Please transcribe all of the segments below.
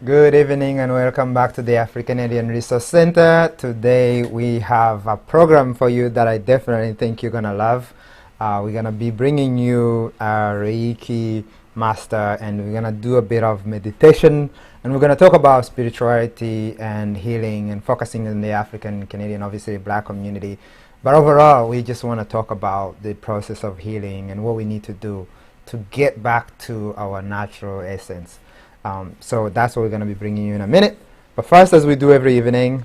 Good evening and welcome back to the AfriCanadian Resource Center. Today we have a program for you that I definitely think you're going to love. We're going to be bringing you a Reiki Master, and we're going to do a bit of meditation, and we're going to talk about spirituality and healing and focusing on the African Canadian, obviously Black community. But overall, we just want to talk about the process of healing and what we need to do to get back to our natural essence. So that's what we're going to be bringing you in a minute. But first, as we do every evening,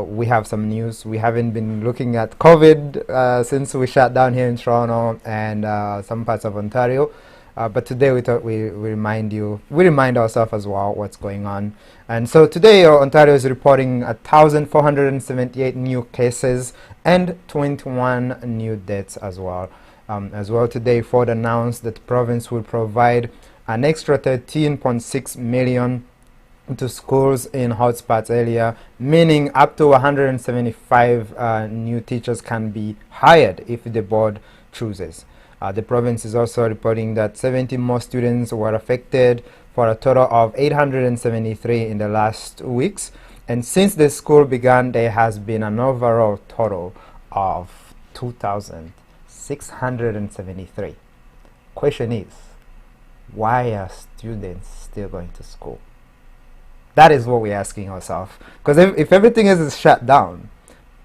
we have some news. We haven't been looking at COVID since we shut down here in Toronto and some parts of Ontario. But today we thought we remind ourselves as well what's going on. And so today Ontario is reporting 1,478 new cases and 21 new deaths as well. Today Ford announced that the province will provide an extra 13.6 million to schools in hotspots area, meaning up to 175 new teachers can be hired if the board chooses. The province is also reporting that 70 more students were affected, for a total of 873 in the last 2 weeks. And since the school began, there has been an overall total of 2,673. Question is, why are students still going to school? That is what we're asking ourselves. Because if everything is shut down,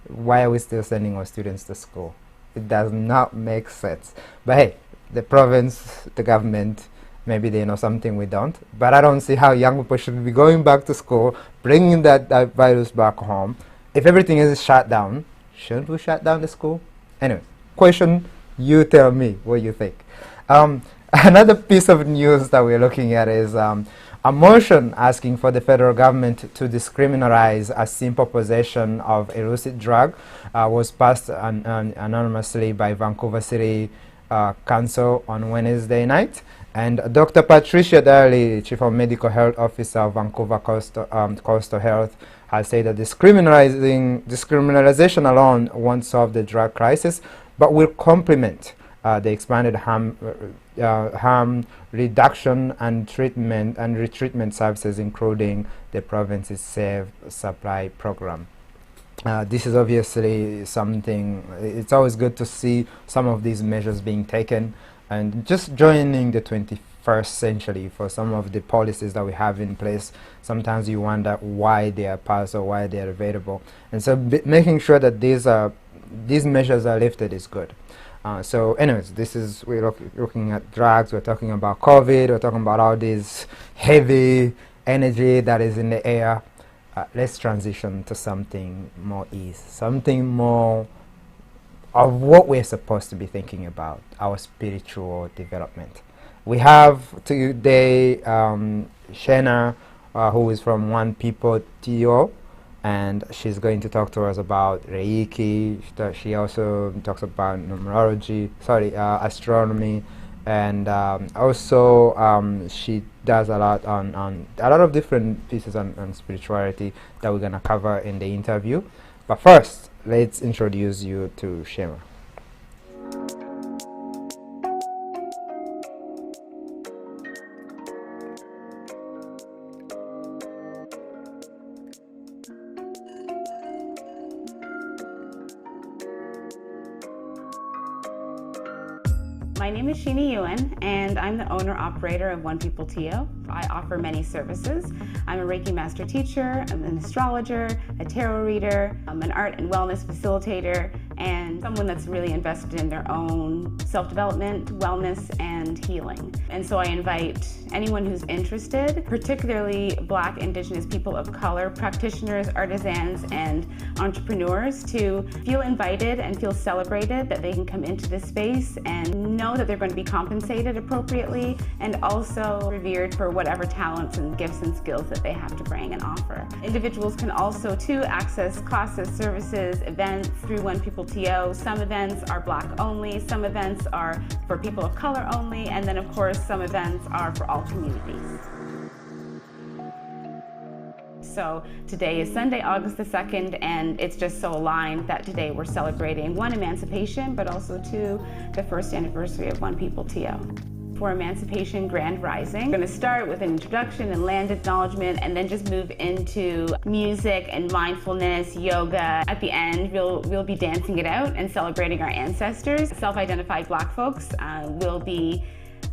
why are we still sending our students to school? It does not make sense. But hey, the province, the government, maybe they know something we don't. But I don't see how young people should be going back to school, bringing that virus back home. If everything is shut down, shouldn't we shut down the school? Anyway, question, you tell me what you think. Another piece of news that we're looking at is a motion asking for the federal government to decriminalize a simple possession of illicit drug was passed anonymously by Vancouver City Council on Wednesday night. And Dr. Patricia Daly, Chief of Medical Health Officer of Vancouver Coastal Health, has said that decriminalization alone won't solve the drug crisis, but will complement the expanded harm reduction and treatment and retreatment services, including the province's Safe Supply program. This is obviously something, it's always good to see some of these measures being taken and just joining the 21st century for some of the policies that we have in place. Sometimes you wonder why they are passed or why they are available. And so making sure that these measures are lifted is good. So anyways, we're looking at drugs, we're talking about COVID, we're talking about all this heavy energy that is in the air. Let's transition to something more ease, something more of what we're supposed to be thinking about, our spiritual development. We have today Sheena, who is from One People TO, and she's going to talk to us about Reiki. She also talks about astronomy, and also she does a lot on a lot of different pieces on spirituality that we're going to cover in the interview. But first, let's introduce you to Sheena. My name is Sheena Ewan, and I'm the owner-operator of One People TO. I offer many services. I'm a Reiki Master teacher, I'm an astrologer, a tarot reader, I'm an art and wellness facilitator, and someone that's really invested in their own self-development, wellness, and healing. And so I invite anyone who's interested, particularly Black, Indigenous people of color, practitioners, artisans, and entrepreneurs, to feel invited and feel celebrated that they can come into this space and know that they're going to be compensated appropriately and also revered for whatever talents and gifts and skills that they have to bring and offer. Individuals can also too access classes, services, events through One People TO. Some events are Black only, some events are for people of color only, and then of course some events are for all communities. So today is Sunday, August the 2nd, and it's just so aligned that today we're celebrating one, emancipation, but also two, the first anniversary of One People TO. for Emancipation Grand Rising. We're going to start with an introduction and land acknowledgement, and then just move into music and mindfulness, yoga. At the end, we'll be dancing it out and celebrating our ancestors. Self-identified Black folks will be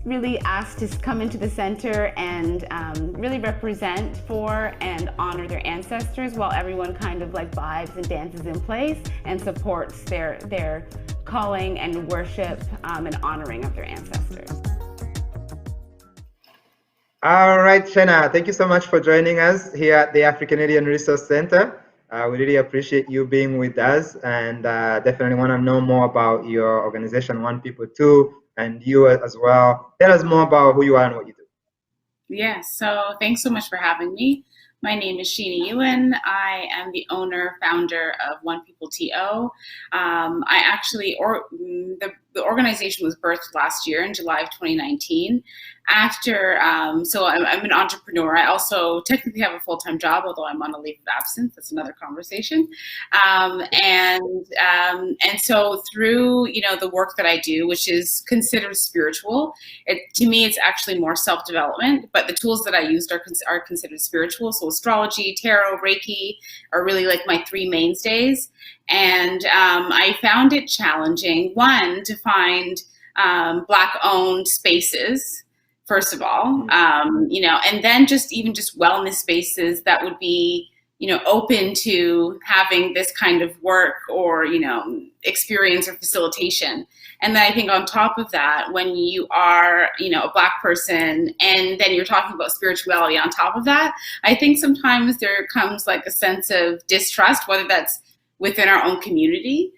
really asked to come into the center and really represent for and honor their ancestors, while everyone kind of like vibes and dances in place and supports their calling and worship and honoring of their ancestors. All right, Sheena, thank you so much for joining us here at the AfriCanadian Resource Center. We really appreciate you being with us, and definitely want to know more about your organization, One People Too, and you as well. Tell us more about who you are and what you do. Yes, so thanks so much for having me. My name is Sheena Ewan. I am the owner, founder of One People TO. The organization was birthed last year in July of 2019. So I'm an entrepreneur. I also technically have a full-time job, although I'm on a leave of absence. That's another conversation. And so through, the work that I do, which is considered spiritual, to me, it's actually more self-development, but the tools that I used are considered spiritual. So astrology, tarot, Reiki are really like my three mainstays. And I found it challenging, one, to find Black-owned spaces, first of all, and then just wellness spaces that would be, open to having this kind of work or, experience or facilitation. And then I think on top of that, when you are, a Black person, and then you're talking about spirituality on top of that, I think sometimes there comes like a sense of distrust, whether that's within our own community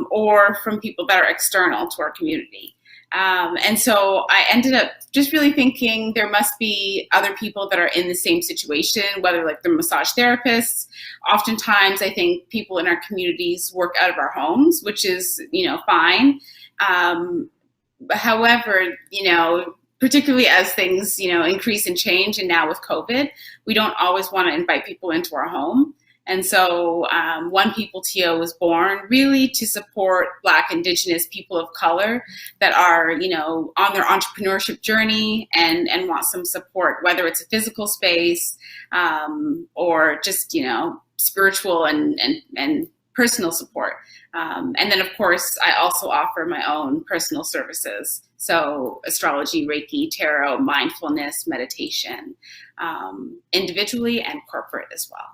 or from people that are external to our community. And so I ended up just really thinking there must be other people that are in the same situation, whether like they're massage therapists. Oftentimes I think people in our communities work out of our homes, which is, fine. However, particularly as things, increase and change, and now with COVID, we don't always want to invite people into our home. And so One People TO was born really to support Black, Indigenous people of color that are, on their entrepreneurship journey and want some support, whether it's a physical space or just, spiritual and personal support. And then, of course, I also offer my own personal services. So astrology, Reiki, tarot, mindfulness, meditation, individually and corporate as well.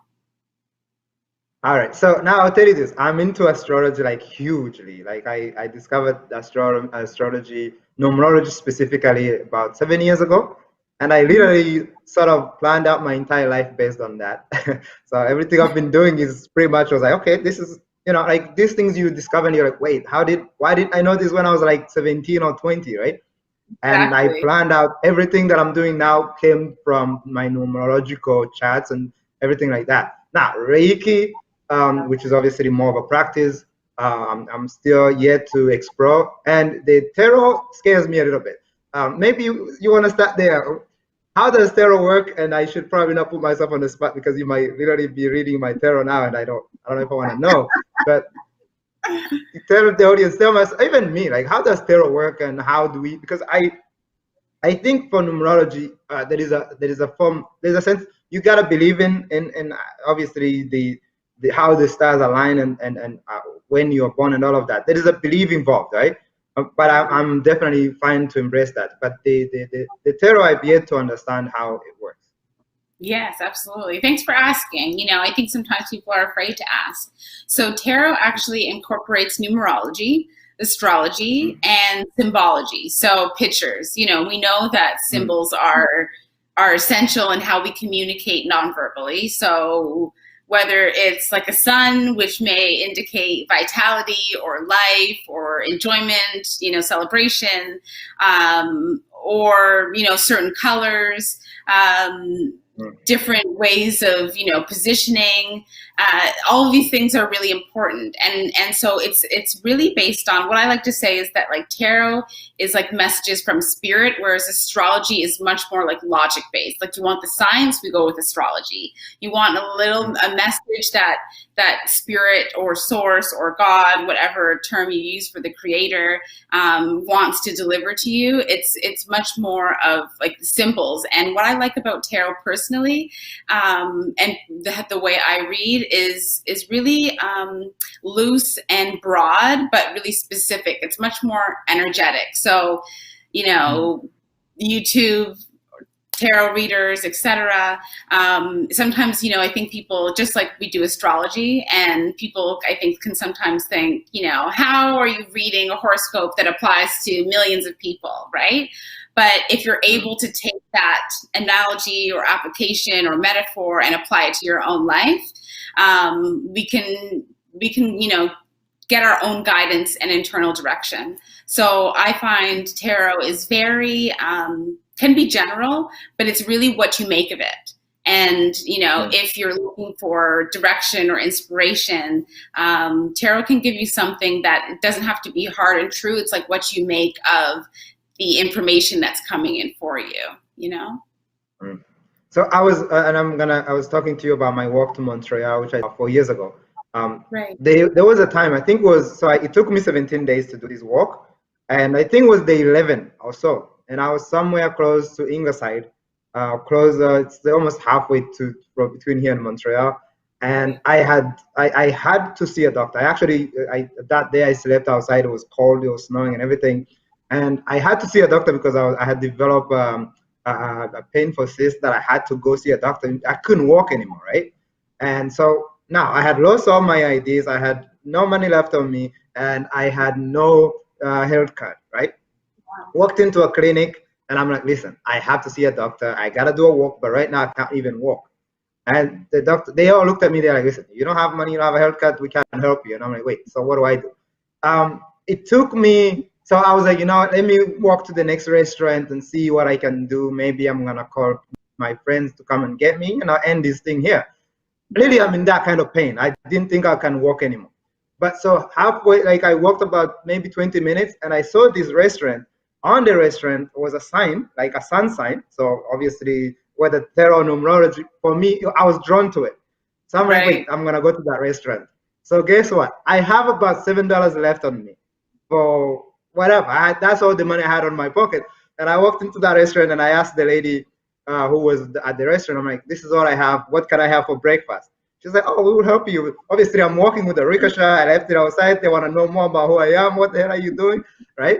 All right, so now I'll tell you this. I'm into astrology like hugely. Like I discovered astrology, numerology specifically about 7 years ago. And I literally sort of planned out my entire life based on that. So everything I've been doing is pretty much was like, okay, this is, like these things you discover and you're like, wait, why did I know this when I was like 17 or 20, right? And Exactly. I planned out everything that I'm doing now came from my numerological charts and everything like that. Now, Reiki, which is obviously more of a practice, I'm still yet to explore. And the tarot scares me a little bit. Maybe you want to start there. How does tarot work? And I should probably not put myself on the spot because you might literally be reading my tarot now, and I don't know if I want to know. But tell the audience, tell us, even me, like how does tarot work, and how do we? Because I think for numerology, there is a sense you gotta believe in obviously the how the stars align and when you're born and all of that. There is a belief involved, right? But I'm definitely fine to embrace that. But the tarot, I've yet to understand how it works. Yes, absolutely. Thanks for asking. I think sometimes people are afraid to ask. So tarot actually incorporates numerology, astrology, and symbology. So pictures. We know that symbols are essential in how we communicate nonverbally. So whether it's like a sun, which may indicate vitality or life or enjoyment, celebration, or, certain colors, different ways of, positioning. All of these things are really important, and so it's really based on what I like to say is that like tarot is like messages from spirit, whereas astrology is much more like logic based. Like you want the science, we go with astrology. You want a message that spirit or source or God, whatever term you use for the creator, wants to deliver to you. It's much more of like the symbols. And what I like about tarot personally, and the way I read is really loose and broad, but really specific. It's much more energetic. So, YouTube, tarot readers, etc. Sometimes, I think people, just like we do astrology, and people, I think, can sometimes think, how are you reading a horoscope that applies to millions of people, right? But if you're able to take that analogy or application or metaphor and apply it to your own life, we can, get our own guidance and internal direction. So I find tarot is very, can be general, but it's really what you make of it. And, if you're looking for direction or inspiration, tarot can give you something that it doesn't have to be hard and true. It's like what you make of the information that's coming in for you, So I was, I was talking to you about my walk to Montreal, which I did 4 years ago. Right. There was a time, I think it took me 17 days to do this walk, and I think it was day 11 or so. And I was somewhere close to Ingleside, it's almost halfway between here and Montreal. And I had to see a doctor. That day I slept outside. It was cold, it was snowing and everything. And I had to see a doctor because I had developed a painful cyst that I had to go see a doctor. I couldn't walk anymore, right? And so now I had lost all my IDs. I had no money left on me, and I had no health card, right? Walked into a clinic, and I'm like, listen, I have to see a doctor. I gotta do a walk, but right now I can't even walk. And the doctor, they all looked at me. They're like, listen, you don't have money, you don't have a health card, we can't help you. And I'm like, wait, so what do I do? It took me. So I was like, let me walk to the next restaurant and see what I can do. Maybe I'm gonna call my friends to come and get me, and I'll end this thing here. Really, I'm in that kind of pain. I didn't think I can walk anymore. But so halfway, like I walked about maybe 20 minutes, and I saw this restaurant. On the restaurant was a sign, like a sun sign. So obviously, whether tarot or numerology, for me, I was drawn to it. So I'm like, wait, I'm gonna go to that restaurant. So guess what? I have about $7 left on me for whatever. That's all the money I had on my pocket. And I walked into that restaurant, and I asked the lady who was at the restaurant, I'm like, this is all I have. What can I have for breakfast? She's like, oh, we will help you. Obviously, I'm walking with a ricochet. I left it outside. They want to know more about who I am. What the hell are you doing? Right?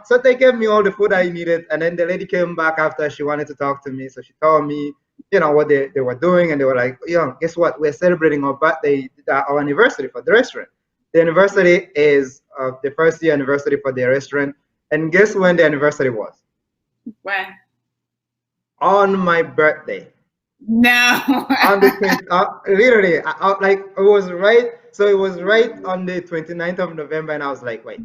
So they gave me all the food I needed. And then the lady came back after. She wanted to talk to me. So she told me, what they were doing. And they were like, guess what? We're celebrating our birthday, our anniversary for the restaurant. The anniversary is the first year anniversary for the restaurant. And guess when the anniversary was? When? On my birthday. No. On the literally, like it was right. So it was right on the 29th of November, and I was like, wait,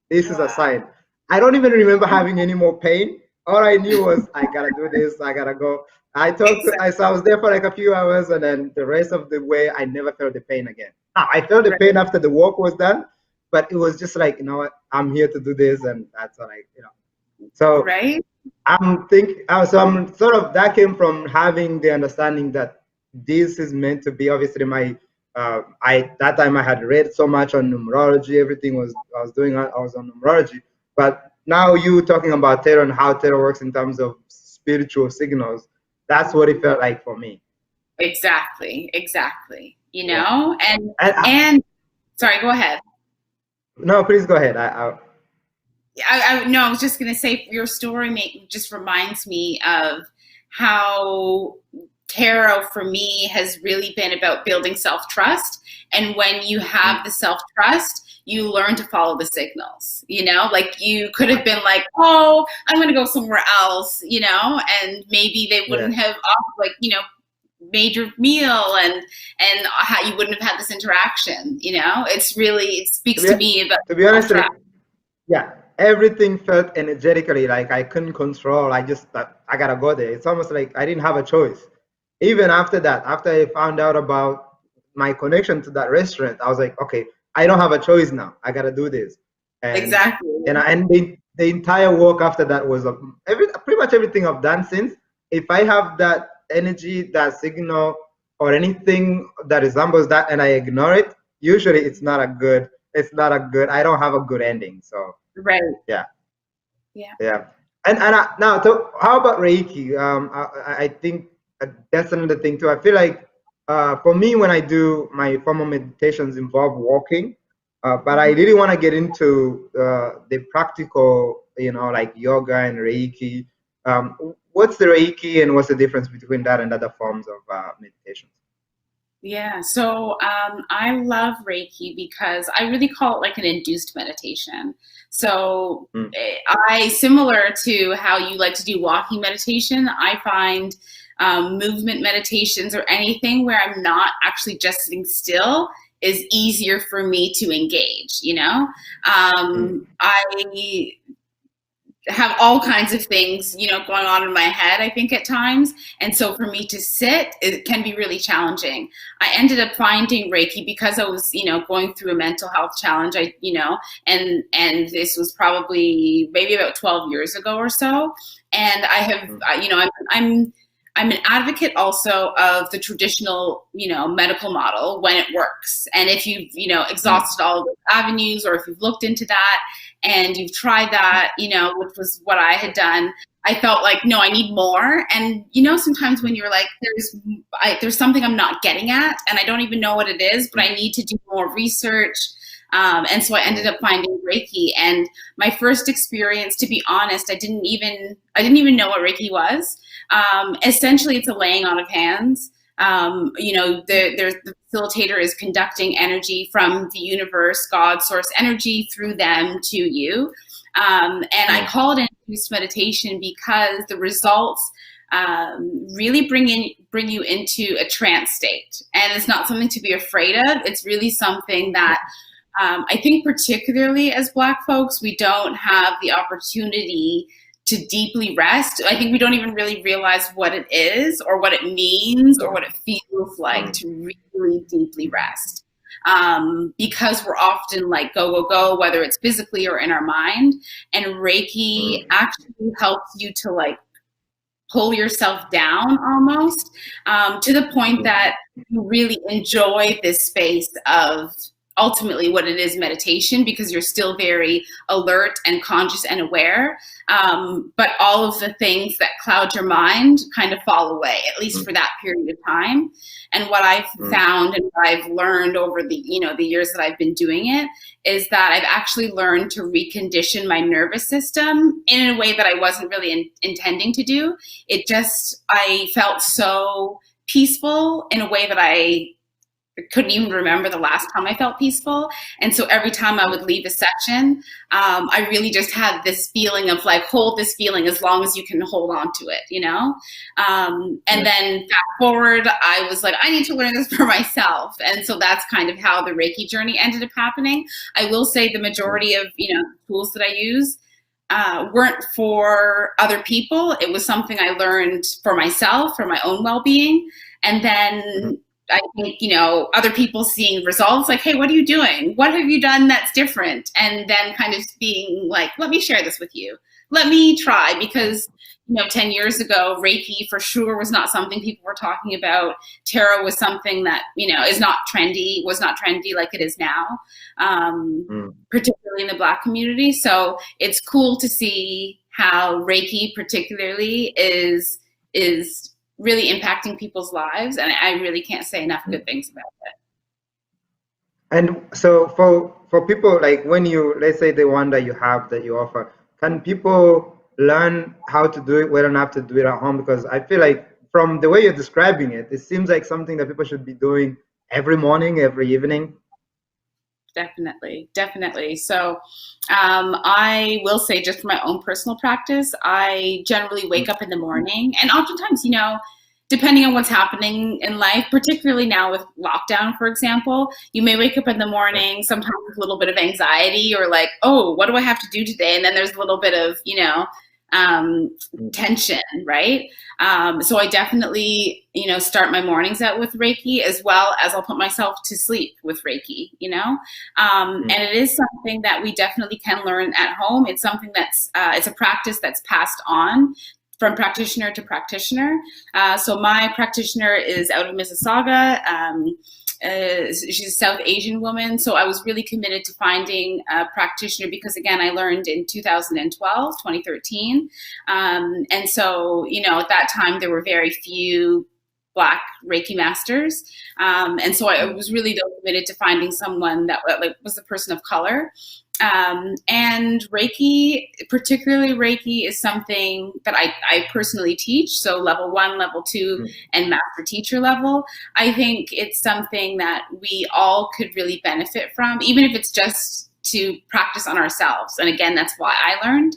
this is a sign. I don't even remember having any more pain. All I knew was I gotta do this. I gotta go. I was there for like a few hours, and then the rest of the way, I never felt the pain again. I felt the pain after the walk was done, but it was just like, what, I'm here to do this, and that's what So right. I'm sort of, that came from having the understanding that this is meant to be. Obviously, that time I had read so much on numerology. Everything I was on numerology. But now you talking about tarot and how tarot works in terms of spiritual signals, that's what it felt like for me. Exactly. And sorry, go ahead. No, please go ahead. I was just going to say, your story just reminds me of how tarot for me has really been about building self-trust. And when you have the self-trust, you learn to follow the signals, like you could have been like, oh, I'm going to go somewhere else, and maybe they wouldn't have made your meal and how you wouldn't have had this interaction, it speaks to me about, to be honest, everything felt energetically like I couldn't control. I gotta go there. It's almost like I didn't have a choice. even after that, after I found out about my connection to that restaurant, I was like, okay, I don't have a choice now. I gotta do this. And Exactly. the entire work after that was pretty much everything I've done since. If I have that energy, that signal, or anything that resembles that, and I ignore it, usually it's not a good. It's not a good. I don't have a good ending. So Right. yeah. Yeah. Yeah, and now, so how about Reiki? I think that's another thing too. I feel like for me, when I do my formal meditations involve walking, but I Mhm. really want to get into the practical, like yoga and Reiki. What's the Reiki, and what's the difference between that and other forms of meditations? Yeah, so I love Reiki because I really call it like an induced meditation. So Mm, similar to how you like to do walking meditation, I find movement meditations or anything where I'm not actually just sitting still is easier for me to engage, you know? mm, I have all kinds of things, going on in my head, I think at times. And so for me to sit, it can be really challenging. I ended up finding Reiki because I was, going through a mental health challenge. And this was probably maybe about 12 years ago or so. And I have, mm, I'm an advocate also of the traditional, medical model when it works. And if you've, mm, exhausted all of those avenues, or if you've looked into that, and you've tried that, which was what I had done, I felt like, no, I need more. And, sometimes when you're like, there's something I'm not getting at, and I don't even know what it is, but I need to do more research. And so I ended mm, up finding Reiki. And my first experience, to be honest, I didn't even know what Reiki was. Essentially, it's a laying on of hands. The facilitator is conducting energy from the universe, God, source energy through them to you. And I mm, call it induced meditation because the results really bring you into a trance state. And it's not something to be afraid of. It's really something that I think particularly as Black folks, we don't have the opportunity to deeply rest. I think we don't even really realize what it is or what it means or what it feels like mm, to really deeply rest. Because we're often like go, go, go, whether it's physically or in our mind. And Reiki mm, actually helps you to like pull yourself down almost, to the point mm, that you really enjoy this space of ultimately what it is, meditation, because you're still very alert and conscious and aware. But all of the things that cloud your mind kind of fall away, at least mm, for that period of time. And what I've mm, found and what I've learned over the years that I've been doing it is that I've actually learned to recondition my nervous system in a way that I wasn't really intending to do. I felt so peaceful in a way that I couldn't even remember the last time I felt peaceful. And so every time I would leave a section, I really just had this feeling of like, hold this feeling as long as you can hold on to it, And mm, then fast forward, I was like, I need to learn this for myself. And so that's kind of how the Reiki journey ended up happening. I will say the mm, majority of, tools that I use weren't for other people. It was something I learned for myself, for my own well-being. And mm, then I think, other people seeing results like, hey, what are you doing? What have you done that's different? And then kind of being like, let me share this with you. Let me try, because, 10 years ago, Reiki for sure was not something people were talking about. Tarot was something that, was not trendy like it is now, mm. particularly in the Black community. So it's cool to see how Reiki particularly is really impacting people's lives, and I really can't say enough good things about it. And so for people, like when you, let's say the one that you have that you offer, can people learn how to do it? We don't have to do it at home, because I feel like from the way you're describing it, it seems like something that people should be doing every morning, every evening. Definitely. So I will say, just for my own personal practice, I generally wake Mm, up in the morning, and oftentimes, depending on what's happening in life, particularly now with lockdown, for example, you may wake up in the morning, sometimes with a little bit of anxiety, or like, oh, what do I have to do today? And then there's a little bit of, tension, right? So I definitely, start my mornings out with Reiki, as well as I'll put myself to sleep with Reiki, and it is something that we definitely can learn at home. It's something that's, it's a practice that's passed on from practitioner to practitioner. So my practitioner is out of Mississauga. She's a South Asian woman. So I was really committed to finding a practitioner because, again, I learned in 2013. And so, at that time, there were very few Black Reiki masters. And so I was really committed to finding someone that was a person of color. And Reiki, particularly Reiki, is something that I personally teach. So level 1, level 2, and master teacher level. I think it's something that we all could really benefit from, even if it's just to practice on ourselves. And again, that's why I learned.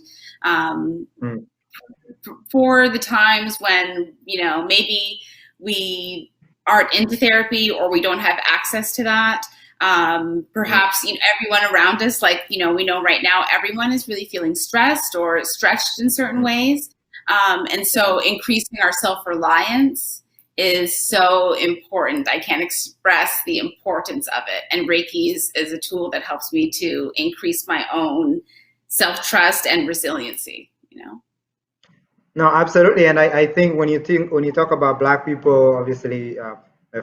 For the times when, maybe we aren't into therapy or we don't have access to that. Perhaps everyone around us, we know right now, everyone is really feeling stressed or stretched in certain ways. And so increasing our self-reliance is so important. I can't express the importance of it. And Reiki is a tool that helps me to increase my own self-trust and resiliency, No, absolutely. And I think when you talk about Black people, obviously,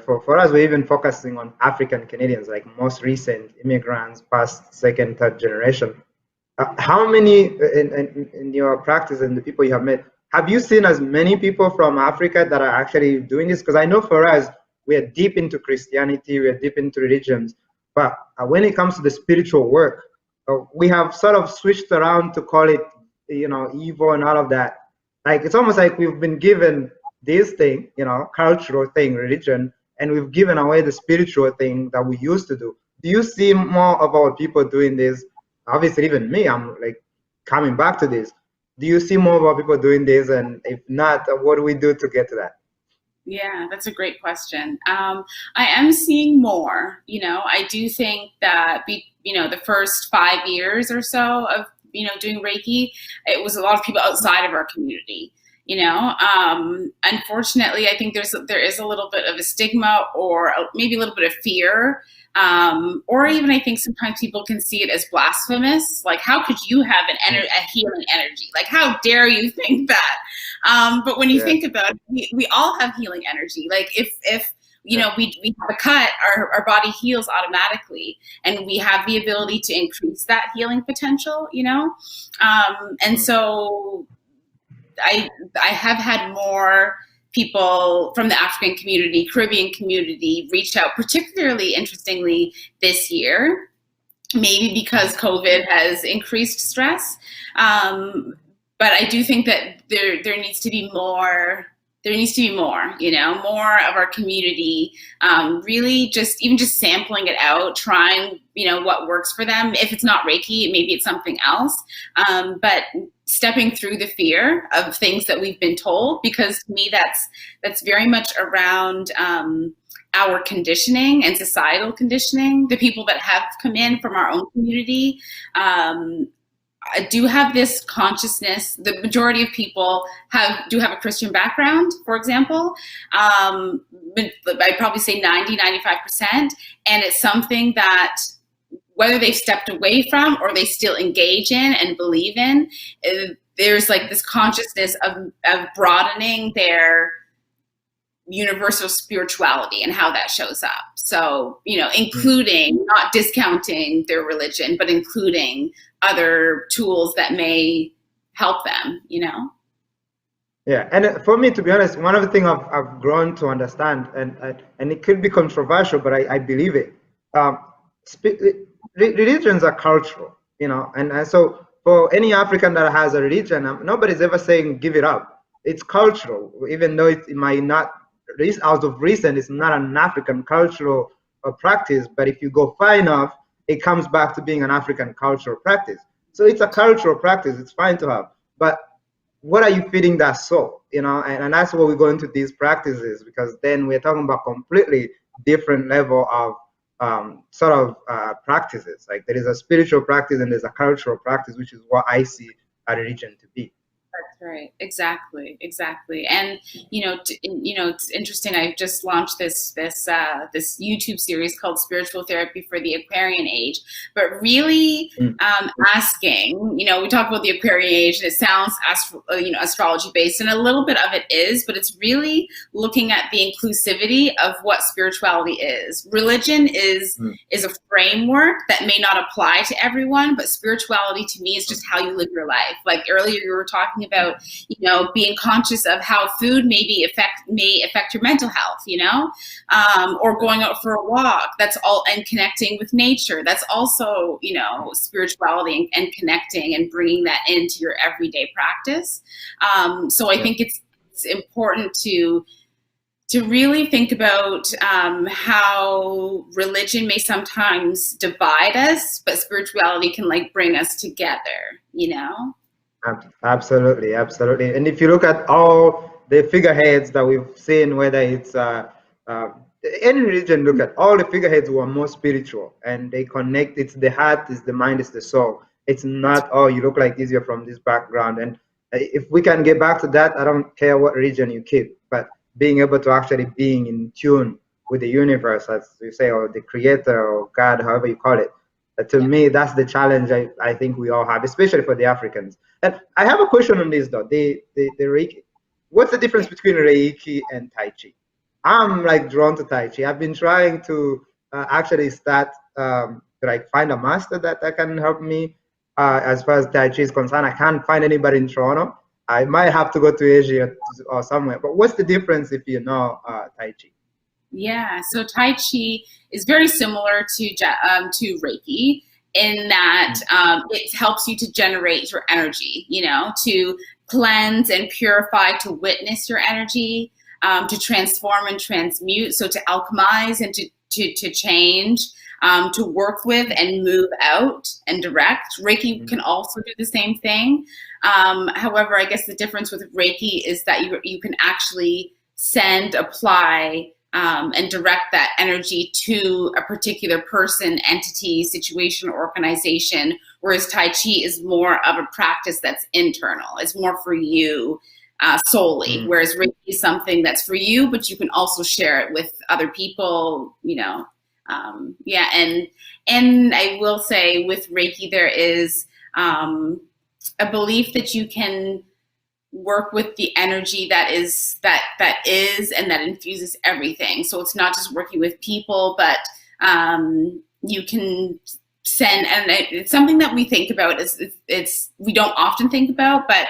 for us, we're even focusing on African Canadians, like most recent immigrants, past, second, third generation. How many in your practice and the people you have met, have you seen as many people from Africa that are actually doing this? Because I know for us, we are deep into Christianity, we are deep into religions, but when it comes to the spiritual work, we have sort of switched around to call it, evil and all of that. Like, it's almost like we've been given this thing, cultural thing, religion, and we've given away the spiritual thing that we used to do. Do you see more of our people doing this? Obviously, even me, I'm like coming back to this. Do you see more of our people doing this? And if not, what do we do to get to that? Yeah, that's a great question. I am seeing more. I do think that the first 5 years or so of doing Reiki, it was a lot of people outside of our community. Unfortunately, I think there is a little bit of a stigma or maybe a little bit of fear, or even I think sometimes people can see it as blasphemous. Like, how could you have a healing energy? Like, how dare you think that? But when you think about it, we all have healing energy. Like, if we have a cut, our body heals automatically, and we have the ability to increase that healing potential. And so I have had more people from the African community, Caribbean community reach out, particularly interestingly this year, maybe because COVID has increased stress. But I do think that there needs to be more. There needs to be more, more of our community, really just sampling it out, trying, what works for them. If it's not Reiki, maybe it's something else. But stepping through the fear of things that we've been told, because to me, that's very much around our conditioning and societal conditioning. The people that have come in from our own community, I do have this consciousness. The majority of people do have a Christian background, for example. I'd probably say 90-95%. And it's something that whether they've stepped away from or they still engage in and believe in, there's like this consciousness of broadening their universal spirituality and how that shows up. So, including, not discounting their religion, but including other tools that may help them, Yeah, and for me, to be honest, one of the things I've grown to understand, and it could be controversial, but I believe it. Religions are cultural, and so for any African that has a religion, nobody's ever saying give it up. It's cultural, even though it might not, out of recent, it's not an African cultural practice, but if you go far enough, it comes back to being an African cultural practice. So it's a cultural practice, it's fine to have, but what are you feeding that soul, and that's what we go into these practices, because then we're talking about completely different level of practices. Like, there is a spiritual practice and there's a cultural practice, which is what I see a religion to be. That's right. Exactly. And it's interesting. I've just launched this YouTube series called Spiritual Therapy for the Aquarian Age. But really, Mm. asking, we talk about the Aquarian Age, and it sounds astrology based, and a little bit of it is, but it's really looking at the inclusivity of what spirituality is. Religion is a framework that may not apply to everyone, but spirituality to me is just how you live your life. Like earlier, you were talking about, being conscious of how food may affect your mental health, or going out for a walk. That's all, and connecting with nature. That's also, spirituality and connecting and bringing that into your everyday practice. So I think it's important to really think about how religion may sometimes divide us, but spirituality can bring us together. Absolutely. And if you look at all the figureheads that we've seen, whether it's any religion, look at all the figureheads who are more spiritual, and they connect. It's the heart, it's the mind, it's the soul. It's not, oh, you look like this, you're from this background. And if we can get back to that, I don't care what religion you keep, but being able to actually being in tune with the universe, as you say, or the creator or God, however you call it. To me, that's the challenge I think we all have, especially for the Africans. And I have a question on this, though. The Reiki. What's the difference between Reiki and Tai Chi? I'm drawn to Tai Chi. I've been trying to actually start find a master that can help me as far as Tai Chi is concerned. I can't find anybody in Toronto. I might have to go to Asia or somewhere. But what's the difference if you know Tai Chi? Yeah, so Tai Chi is very similar to Reiki in that it helps you to generate your energy, to cleanse and purify, to witness your energy, to transform and transmute, so to alchemize and to change, to work with and move out and direct. Reiki can also do the same thing. However, I guess the difference with Reiki is that you can actually send, apply, and direct that energy to a particular person, entity, situation, or organization, whereas Tai Chi is more of a practice that's internal. It's more for you solely, whereas Reiki is something that's for you, but you can also share it with other people, and I will say with Reiki, there is a belief that you can work with the energy that and that infuses everything. So it's not just working with people, but you can send, and it's something that we think about. We don't often think about, but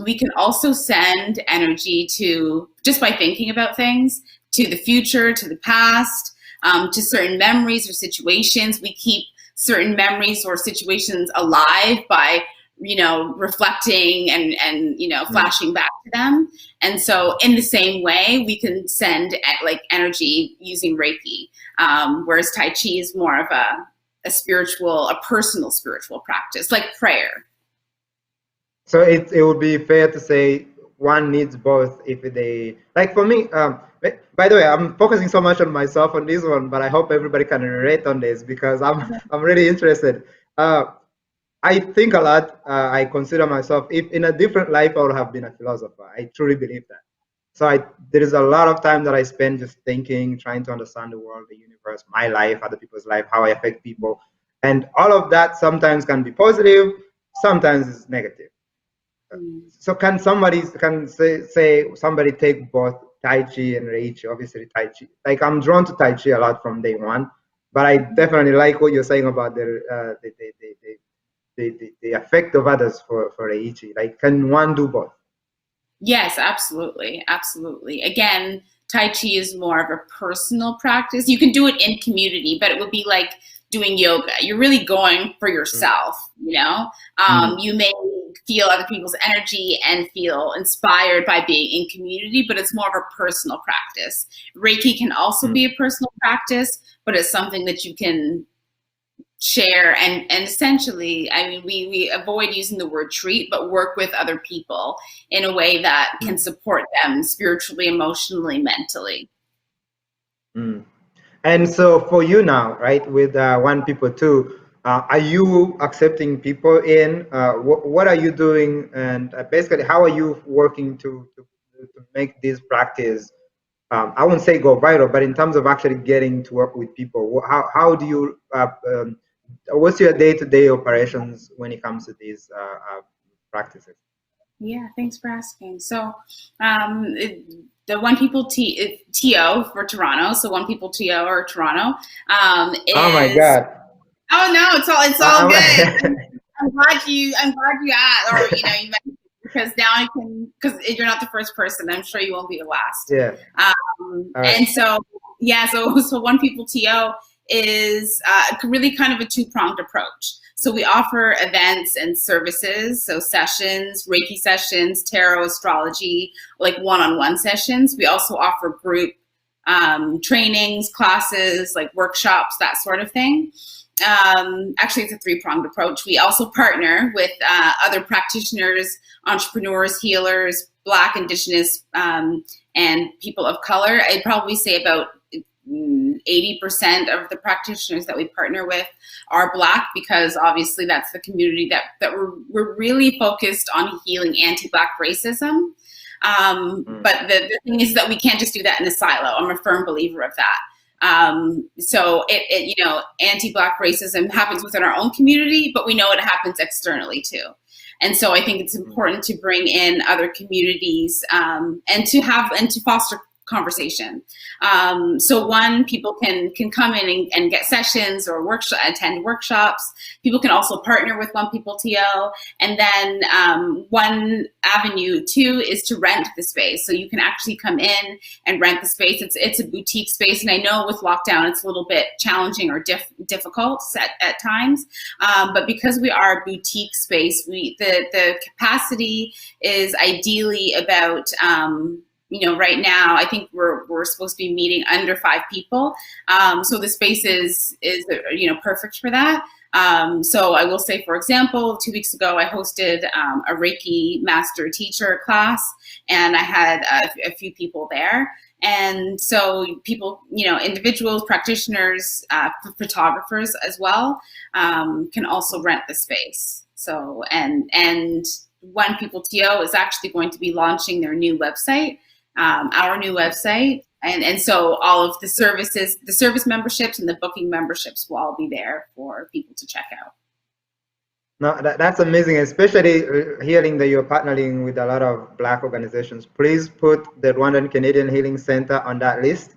we can also send energy to, just by thinking about things, to the future, to the past, to certain memories or situations. We keep certain memories or situations alive by reflecting and flashing back to them. And so in the same way, we can send energy using Reiki, whereas Tai Chi is more of a personal spiritual practice, like prayer. So it would be fair to say one needs both if they, for me, by the way, I'm focusing so much on myself on this one, but I hope everybody can relate on this because I'm really interested. I think a lot. I consider myself, if in a different life, I would have been a philosopher. I truly believe that. So there is a lot of time that I spend just thinking, trying to understand the world, the universe, my life, other people's life, how I affect people. And all of that sometimes can be positive, sometimes it's negative. So can somebody say somebody take both Tai Chi and Reiki? Obviously Tai Chi. I'm drawn to Tai Chi a lot from day one, but I definitely like what you're saying about the effect of others for Reiki. Can one do both? Yes, absolutely. Again, Tai Chi is more of a personal practice. You can do it in community, but it would be like doing yoga. You're really going for yourself, You may feel other people's energy and feel inspired by being in community, but it's more of a personal practice. Reiki can also be a personal practice, but it's something that you can share and essentially, we avoid using the word treat, but work with other people in a way that can support them spiritually, emotionally, mentally. And so for you now, right, with One People Too, Are you accepting people in? What are you doing? And basically, how are you working to make this practice, I wouldn't say go viral, but in terms of actually getting to work with people, how do you, what's your day-to-day operations when it comes to these practices? Yeah, thanks for asking. So, the One People TO for Toronto, so One People TO or Toronto, Oh my is God. oh no, it's all good. I'm glad you asked, or you mentioned it, because now I can, because you're not the first person. I'm sure you won't be the last. Yeah. All right. And so yeah, so One People TO is really kind of a two-pronged approach. So we offer events and services, so sessions, Reiki sessions, tarot, astrology, like one-on-one sessions. We also offer group trainings, classes, like workshops, that sort of thing. Actually, it's a three-pronged approach. We also partner with other practitioners, entrepreneurs, healers, Black, Indigenous, and people of color. I'd probably say about 80% of the practitioners that we partner with are Black, because obviously that's the community that we're really focused on healing anti-Black racism. But the thing is that we can't just do that in a silo. I'm a firm believer of that. So anti-Black racism happens within our own community, but we know it happens externally too. And so I think it's important to bring in other communities and to foster conversation. So people can come in and get sessions or attend workshops. People can also partner with One People TO. And then one avenue too is to rent the space. So you can actually come in and rent the space. It's a boutique space. And I know with lockdown, it's a little bit challenging or difficult at times. But because we are a boutique space, the capacity is ideally about, right now, I think we're supposed to be meeting under 5 people. So the space is perfect for that. So I will say, for example, 2 weeks ago, I hosted a Reiki Master Teacher class, and I had a few people there. And so people, individuals, practitioners, photographers as well, can also rent the space. So, and One People TO is actually going to be launching their new website. Our new website, and so all of the services, the service memberships and the booking memberships will all be there for people to check out. No, that's amazing, especially hearing that you're partnering with a lot of Black organizations. Please put the Rwandan Canadian Healing Center on that list.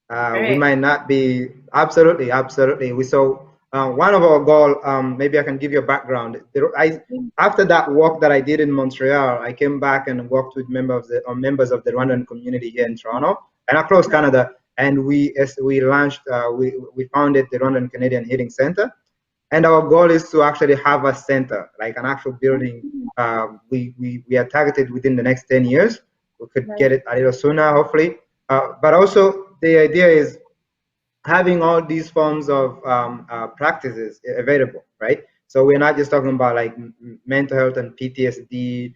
We might not be, absolutely. We saw one of our goals, maybe I can give you a background. After that work that I did in Montreal, I came back and worked with members of the Rwandan community here in Toronto and across Canada. And we launched, we founded the Rwandan Canadian Healing Center. And our goal is to actually have a center, like an actual building. We are targeted within the next 10 years. We could get it a little sooner, hopefully. But also the idea is having all these forms of practices available, right? So we're not just talking about like mental health and PTSD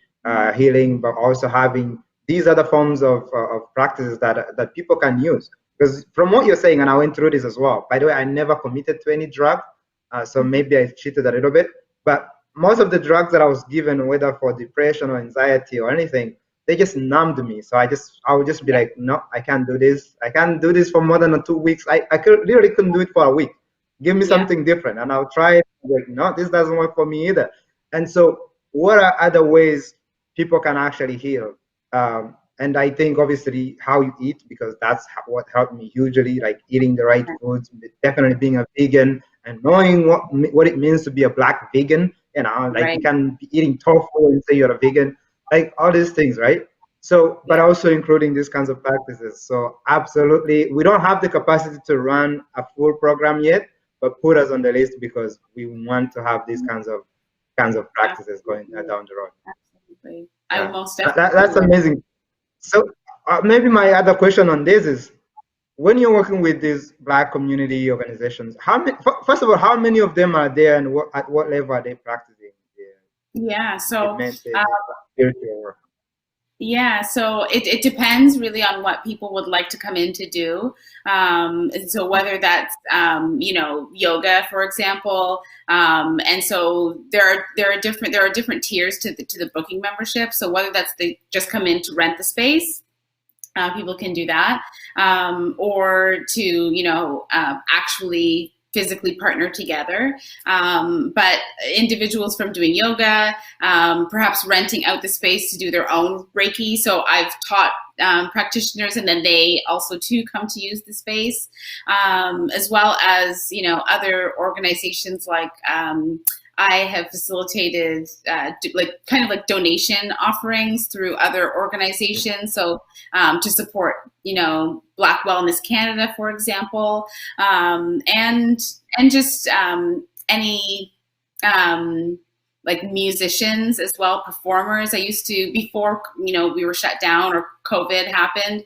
healing, but also having these other forms of practices that people can use. Because from what you're saying, and I went through this as well. By the way, I never committed to any drug, so maybe I cheated a little bit. But most of the drugs that I was given, whether for depression or anxiety or anything, they just numbed me. So I would just be like, no, I can't do this. I can't do this for more than 2 weeks. I literally couldn't do it for a week. Give me something different. And I'll try it. Like, no, this doesn't work for me either. And so what are other ways people can actually heal? And I think obviously how you eat, because that's what helped me hugely, like eating the right foods, definitely being a vegan and knowing what it means to be a Black vegan. You can be eating tofu and say you're a vegan. Like all these things, right? So, but also including these kinds of practices. So absolutely, we don't have the capacity to run a full program yet, but put us on the list because we want to have these kinds of practices going down the road. Absolutely, I most definitely. That's amazing. So maybe my other question on this is, when you're working with these Black community organizations, first of all, how many of them are there, and at what level are they practicing? Yeah, so spiritual work. Yeah, so it depends really on what people would like to come in to do. And so whether that's yoga, for example, and so there are different tiers to the booking membership. So whether that's they just come in to rent the space, people can do that, or to actually physically partner together. But individuals from doing yoga, perhaps renting out the space to do their own Reiki. So I've taught practitioners, and then they also too come to use the space, as well as other organizations like. I have facilitated kind of like donation offerings through other organizations. So to support, Black Wellness Canada, for example, and just any like musicians as well, performers. I used to, before we were shut down or COVID happened,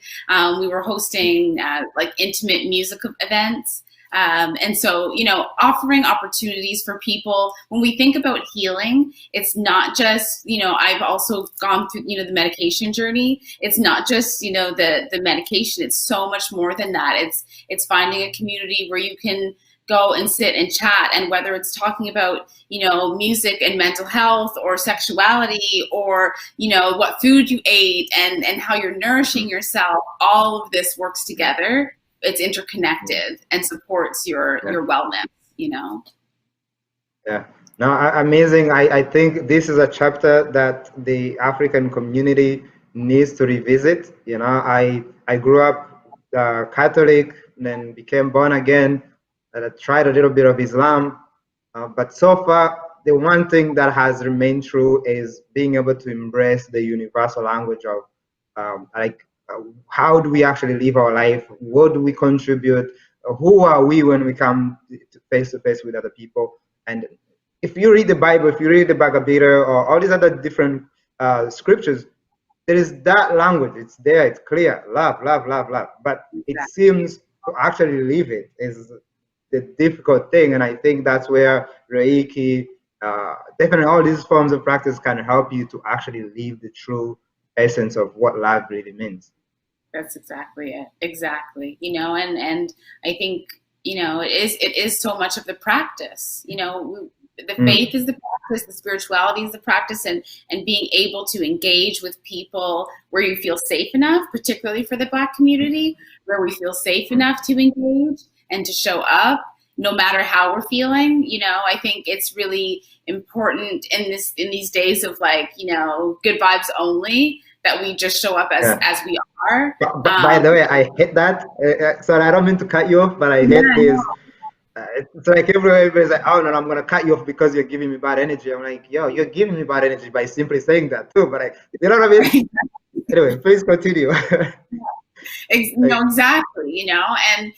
we were hosting like intimate music events. And so, offering opportunities for people. When we think about healing, it's not just, I've also gone through, the medication journey. It's not just, the medication. It's so much more than that. It's finding a community where you can go and sit and chat, and whether it's talking about music and mental health, or sexuality, or what food you ate and how you're nourishing yourself, all of this works together. It's interconnected and supports your wellness, Yeah. No, amazing. I think this is a chapter that the African community needs to revisit. I grew up Catholic, then became born again, and I tried a little bit of Islam, but so far the one thing that has remained true is being able to embrace the universal language of how do we actually live our life? What do we contribute? Who are we when we come face to face with other people? And if you read the Bible, if you read the Bhagavad Gita, or all these other different scriptures, there is that language. It's there. It's clear. Love, love, love, love. But it seems to actually live it is the difficult thing. And I think that's where Reiki, definitely all these forms of practice can help you to actually live the true essence of what love really means. That's exactly it. Exactly. And I think, it is so much of the practice. The faith is the practice, the spirituality is the practice, and being able to engage with people where you feel safe enough, particularly for the Black community, where we feel safe enough to engage and to show up no matter how we're feeling. I think it's really important in these days of good vibes only, that we just show up as we are. But by the way, I hate that. Sorry, I don't mean to cut you off, but I hate this. It's like everybody's like, oh no, I'm gonna cut you off because you're giving me bad energy. I'm like, yo, you're giving me bad energy by simply saying that too. But you know what I mean? Anyway, please continue. No, exactly. And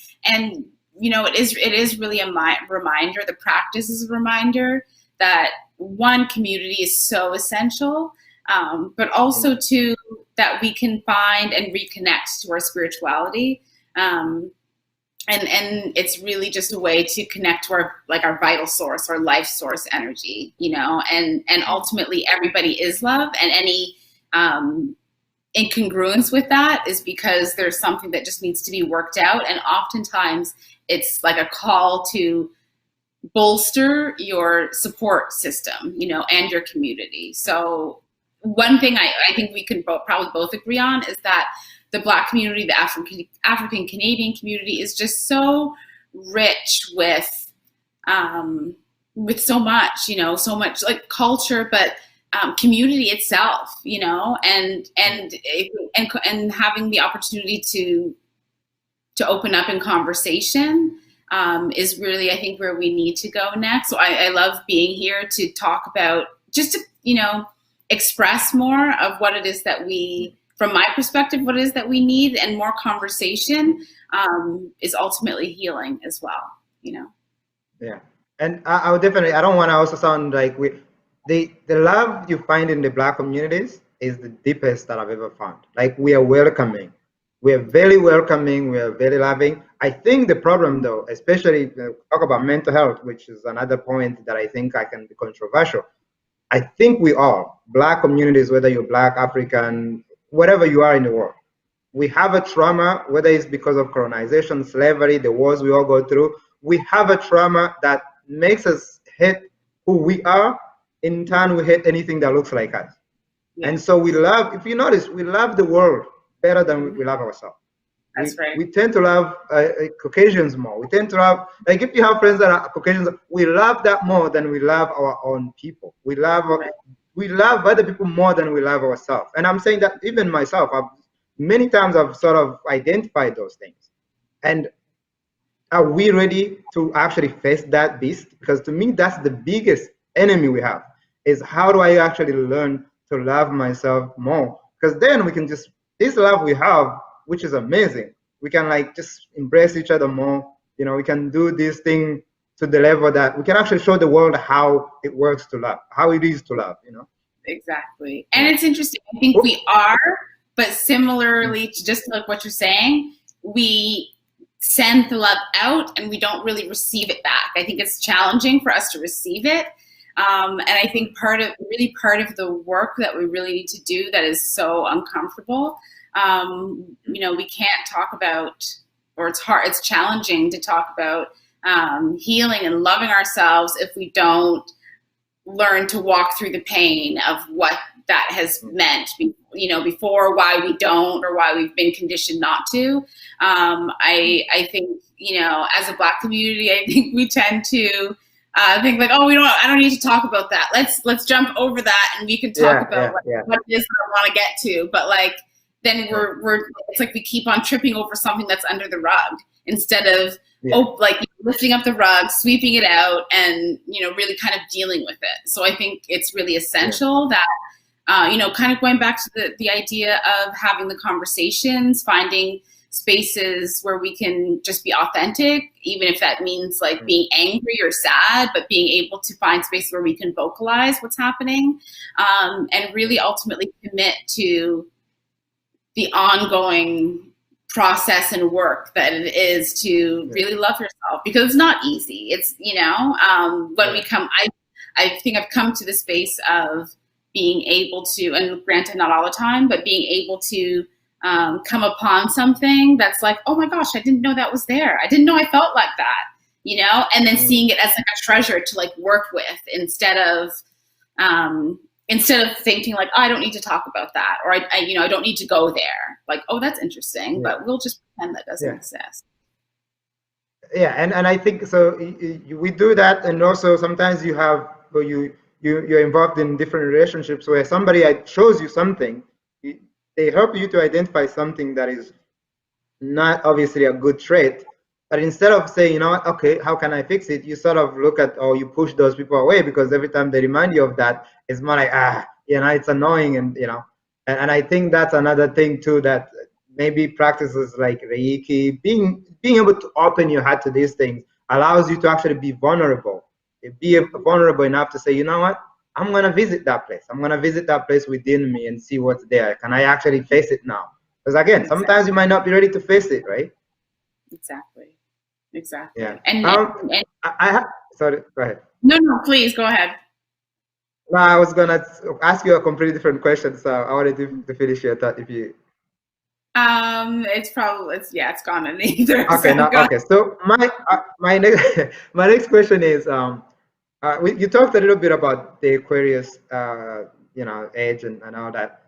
it is really a reminder. The practice is a reminder that one, community is so essential. But also too, that we can find and reconnect to our spirituality. And it's really just a way to connect to our vital source, our life source energy, and ultimately everybody is love, and any incongruence with that is because there's something that just needs to be worked out. And oftentimes it's like a call to bolster your support system, and your community. So one thing I think we can probably both agree on is that the Black community, the African Canadian community, is just so rich with so much, so much like culture, but community itself, and having the opportunity to open up in conversation is really, I think, where we need to go next. So I love being here to talk about, just to, express more of what it is that we, from my perspective, what it is that we need, and more conversation is ultimately healing as well, Yeah. And I would definitely, I don't want to also sound like the love you find in the Black communities is the deepest that I've ever found. Like, we are welcoming. We are very welcoming. We are very loving. I think the problem, though, especially talk about mental health, which is another point that I think I can be controversial. I think we all, Black communities, whether you're Black, African, wherever you are in the world. We have a trauma, whether it's because of colonization, slavery, the wars we all go through. We have a trauma that makes us hate who we are. In turn, we hate anything that looks like us. Yeah. And so we love, if you notice, we love the world better than we love ourselves. That's right. We tend to love Caucasians more. We tend to love, like if you have friends that are Caucasians, we love that more than we love our own people. We love other people more than we love ourselves. And I'm saying that even myself, many times I've sort of identified those things. And are we ready to actually face that beast? Because to me, that's the biggest enemy we have, is how do I actually learn to love myself more? Because then we can just, this love we have, which is amazing, we can like just embrace each other more. You know, we can do this thing to the level that we can actually show the world how it works to love, how it is to love, you know? Exactly. And it's interesting. I think we are, but similarly to just like what you're saying, we send the love out and we don't really receive it back. I think it's challenging for us to receive it. And I think part of the work that we really need to do that is so uncomfortable, you know, we can't talk about, or it's challenging to talk about healing and loving ourselves if we don't learn to walk through the pain of what that has meant, you know, before, why we don't, or why we've been conditioned not to. I think, you know, as a Black community, I think we tend to think like, oh, I don't need to talk about that. Let's jump over that and we can talk about what it is that I want to get to. But like, then it's like we keep on tripping over something that's under the rug instead of like lifting up the rug, sweeping it out, and, you know, really kind of dealing with it. So I think it's really essential that, you know, kind of going back to the idea of having the conversations, finding spaces where we can just be authentic, even if that means like being angry or sad, but being able to find space where we can vocalize what's happening, and really ultimately commit to the ongoing process and work that it is to really love yourself, because it's not easy. It's, you know, when we come, I think I've come to the space of being able to, and granted not all the time, but being able to come upon something that's like, oh my gosh, I didn't know that was there. I didn't know I felt like that, you know, and then seeing it as like a treasure to like work with instead of thinking like, oh, I don't need to talk about that, or I you know, I don't need to go there. Like, oh, that's interesting, but we'll just pretend that doesn't exist. Yeah, and I think so. We do that, and also sometimes you have, you're involved in different relationships where somebody shows you something, they help you to identify something that is not obviously a good trait, but instead of saying, you know what, okay, how can I fix it? You sort of look at, or you push those people away, because every time they remind you of that, it's more like, you know, it's annoying, and you know, and I think that's another thing too, that maybe practices like Reiki, being able to open your heart to these things allows you to actually be vulnerable. Be vulnerable enough to say, you know what, I'm gonna visit that place. I'm gonna visit that place within me and see what's there. Can I actually face it now? Because again, sometimes you might not be ready to face it, right? Exactly. Yeah. And sorry, go ahead. No, please go ahead. No, I was gonna ask you a completely different question, so I wanted to finish your thought. If you it's gone in either. Okay, okay. So my next question is, you talked a little bit about the Aquarius, you know, age and all that.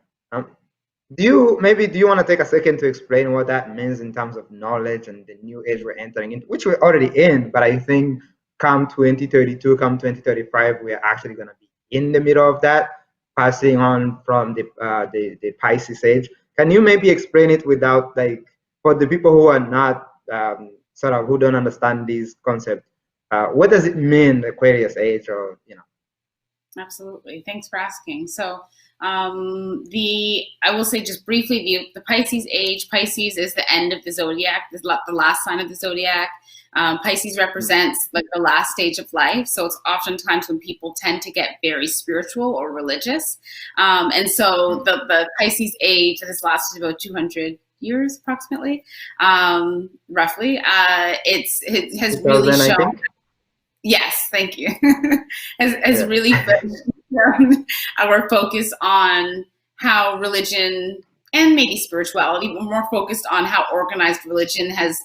Do you want to take a second to explain what that means in terms of knowledge and the new age we're entering in, which we're already in, but I think come 2032, come 2035, we're actually going to be in the middle of that, passing on from the Pisces age. Can you maybe explain it without, like, for the people who are not who don't understand these concepts, what does it mean, Aquarius age, or, you know? Absolutely. Thanks for asking. So I will say just briefly, the Pisces age, Pisces is the end of the zodiac, the last sign of the zodiac. Pisces represents like the last stage of life. So it's oftentimes when people tend to get very spiritual or religious. And so the Pisces age that has lasted about 200 years approximately, roughly, it has really shown. Yes, thank you. has really shown our focus on how religion and maybe spirituality, but more focused on how organized religion has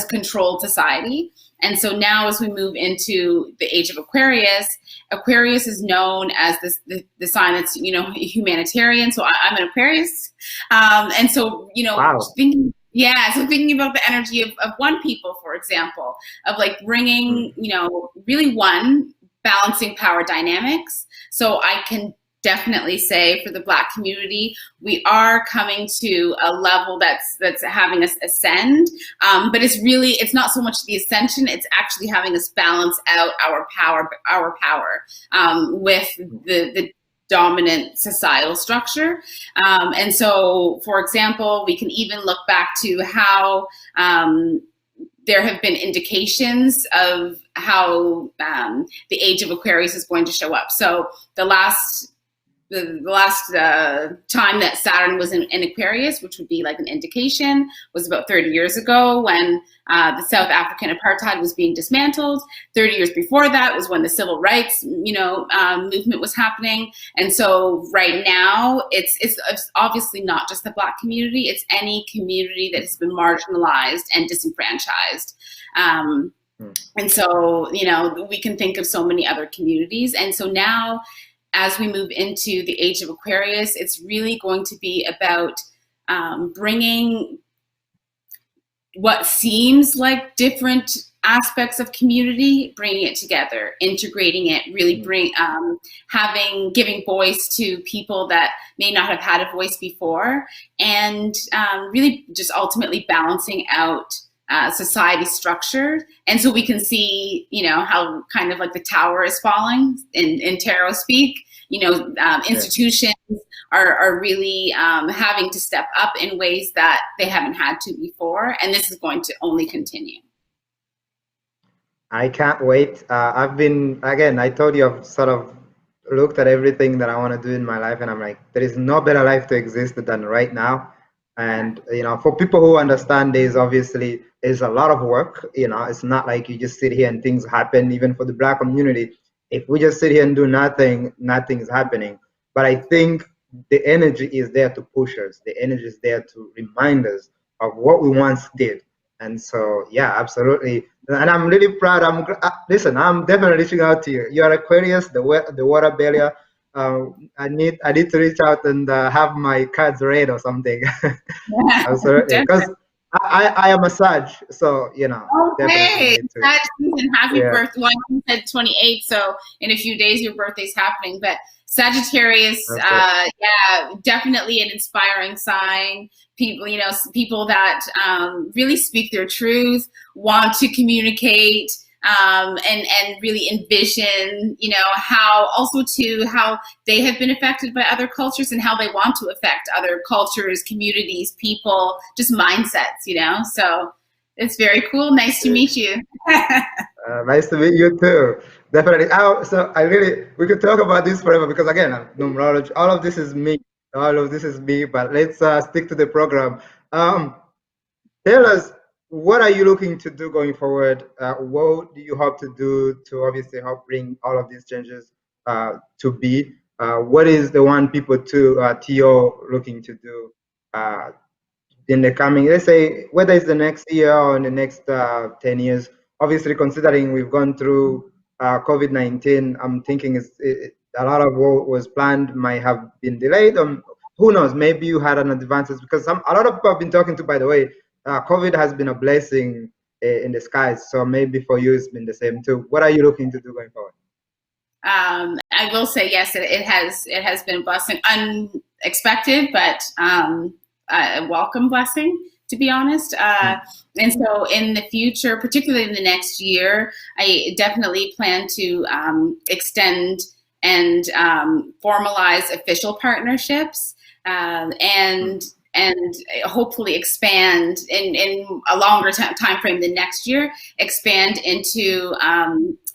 controlled society. And so now, as we move into the age of Aquarius, Aquarius is known as the sign that's, you know, humanitarian. So I'm an Aquarius, and so, you know, Wow. thinking about the energy of one people, for example, of like bringing, you know, really one, balancing power dynamics. So I can definitely say for the Black community, we are coming to a level that's having us ascend, but it's not so much the ascension; it's actually having us balance out our power with the dominant societal structure. And so, for example, we can even look back to how there have been indications of how the age of Aquarius is going to show up. So the last time that Saturn was in Aquarius, which would be like an indication, was about 30 years ago when the South African apartheid was being dismantled. 30 years before that was when the civil rights, movement was happening. And so right now, it's obviously not just the Black community; it's any community that has been marginalized and disenfranchised. And so, we can think of so many other communities. And so now, as we move into the age of Aquarius, it's really going to be about bringing what seems like different aspects of community, bringing it together, integrating it, really giving voice to people that may not have had a voice before, and really just ultimately balancing out society structure. And so we can see, how kind of like the tower is falling in tarot speak. Institutions are really having to step up in ways that they haven't had to before, and this is going to only continue. I can't wait. I told you I've sort of looked at everything that I want to do in my life, and I'm like, there is no better life to exist than right now. And, for people who understand this, obviously, there's a lot of work. It's not like you just sit here and things happen. Even for the Black community, if we just sit here and do nothing, nothing is happening. But I think the energy is there to push us. The energy is there to remind us of what we once did. And so, yeah, absolutely. And I'm really proud. Listen, I'm definitely reaching out to you. You're Aquarius, the water barrier. I need to reach out and have my cards read or something. Absolutely, because I am a Sag, so Okay, definitely season, happy birthday. Well, you said 28, so in a few days your birthday's happening. But Sagittarius, definitely an inspiring sign. People that really speak their truth, want to communicate. And really envision, how they have been affected by other cultures and how they want to affect other cultures, communities, people, just mindsets, so it's very cool. Nice to meet you. Nice to meet you too. Definitely. We could talk about this forever because again, numerology, all of this is me, but let's stick to the program. Tell us, what are you looking to do going forward? What do you hope to do to obviously help bring all of these changes to be? What is the one people to TO looking to do in the coming, let's say, whether it's the next year or in the next 10 years? Obviously, considering we've gone through COVID-19, I'm thinking a lot of what was planned might have been delayed. Who knows? Maybe you had an advantage because a lot of people I've been talking to, by the way, COVID has been a blessing in disguise. So maybe for you, it's been the same too. What are you looking to do going forward? I will say, yes, it has been a blessing, unexpected, but a welcome blessing, to be honest. And so in the future, particularly in the next year, I definitely plan to extend and formalize official partnerships and hopefully expand in a longer time frame than next year, expand into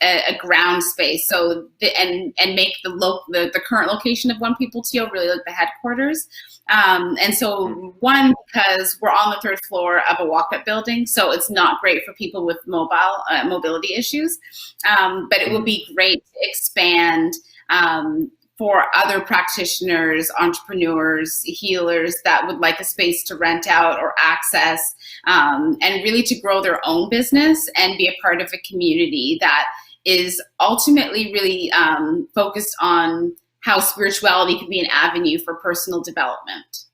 a ground space. So and make the current location of One People TO really like the headquarters. And so because we're on the third floor of a walk-up building, so it's not great for people with mobility issues. But it would be great to expand for other practitioners, entrepreneurs, healers that would like a space to rent out or access, and really to grow their own business and be a part of a community that is ultimately really focused on how spirituality can be an avenue for personal development.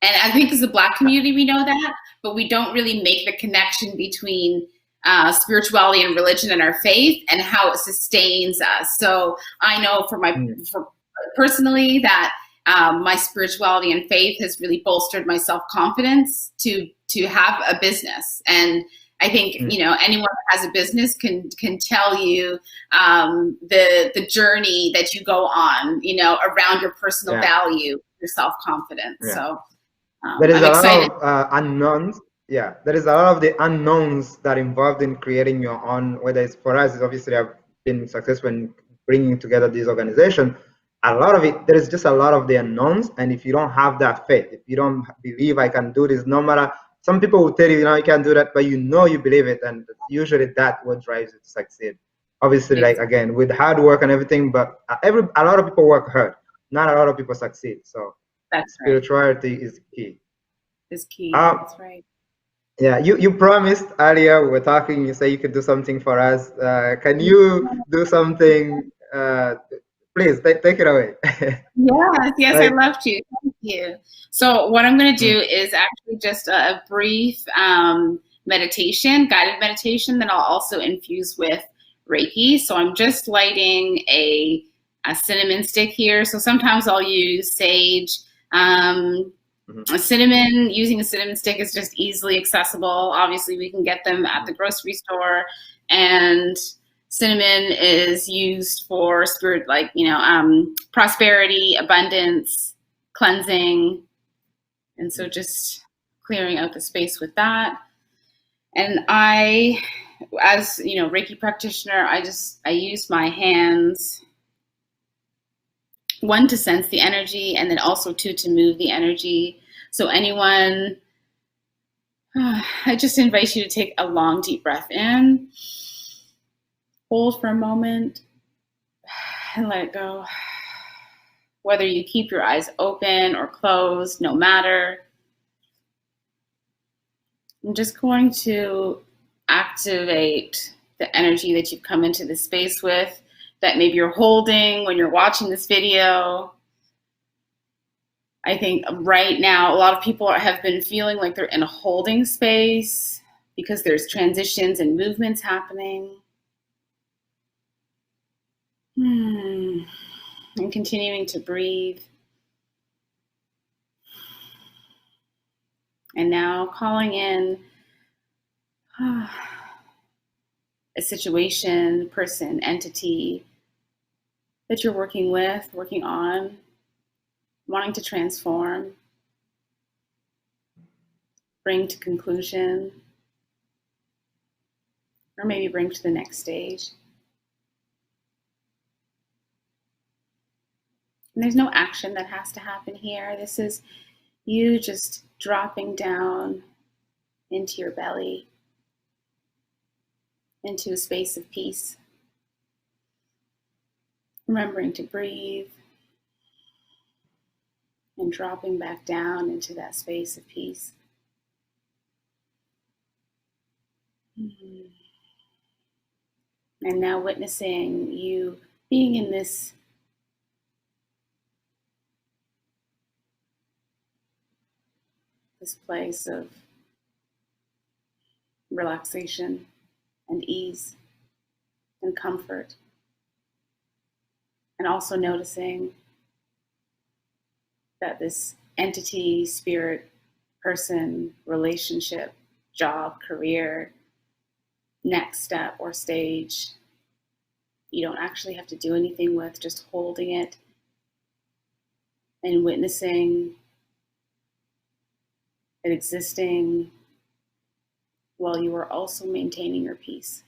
And I think as a Black community, we know that, but we don't really make the connection between spirituality and religion and our faith and how it sustains us. So I know for personally that my spirituality and faith has really bolstered my self-confidence to have a business. And I think, anyone that has a business can tell you the journey that you go on, around your personal value, your self-confidence. Yeah. So there is I'm excited. Lot of unknowns. Yeah, there is a lot of the unknowns that are involved in creating your own, whether it's for us, it's obviously I've been successful in bringing together this organization. A lot of it, there is just a lot of the unknowns. And if you don't have that faith, if you don't believe I can do this, no matter, some people will tell you, you can't do that, but you believe it. And usually that's what drives you to succeed. Obviously, like, again, with hard work and everything, but a lot of people work hard. Not a lot of people succeed. So that's spirituality is key. Is key, that's right. Yeah, you promised earlier, we were talking, you say you could do something for us. Can you do something? Please, take it away. Yes, I'd love to. Thank you. So what I'm going to do is actually just a brief meditation, guided meditation, that I'll also infuse with Reiki. So I'm just lighting a cinnamon stick here. So sometimes I'll use sage. A cinnamon, using a cinnamon stick is just easily accessible. Obviously, we can get them at the grocery store, and cinnamon is used for spirit, like, prosperity, abundance, cleansing. And so just clearing out the space with that. And I, as Reiki practitioner, I use my hands, one, to sense the energy, and then also to move the energy. So anyone, I just invite you to take a long, deep breath in, hold for a moment, and let it go. Whether you keep your eyes open or closed, no matter. I'm just going to activate the energy that you've come into this space with, that maybe you're holding when you're watching this video. I think right now, a lot of people have been feeling like they're in a holding space because there's transitions and movements happening. And continuing to breathe. And now calling in a situation, person, entity that you're working with, working on, wanting to transform, bring to conclusion, or maybe bring to the next stage. And there's no action that has to happen here. This is you just dropping down into your belly, into a space of peace. Remembering to breathe and dropping back down into that space of peace. And now witnessing you being in this place of relaxation and ease and comfort. And also noticing that this entity, spirit, person, relationship, job, career, next step or stage, you don't actually have to do anything with, just holding it and witnessing it existing while you are also maintaining your peace.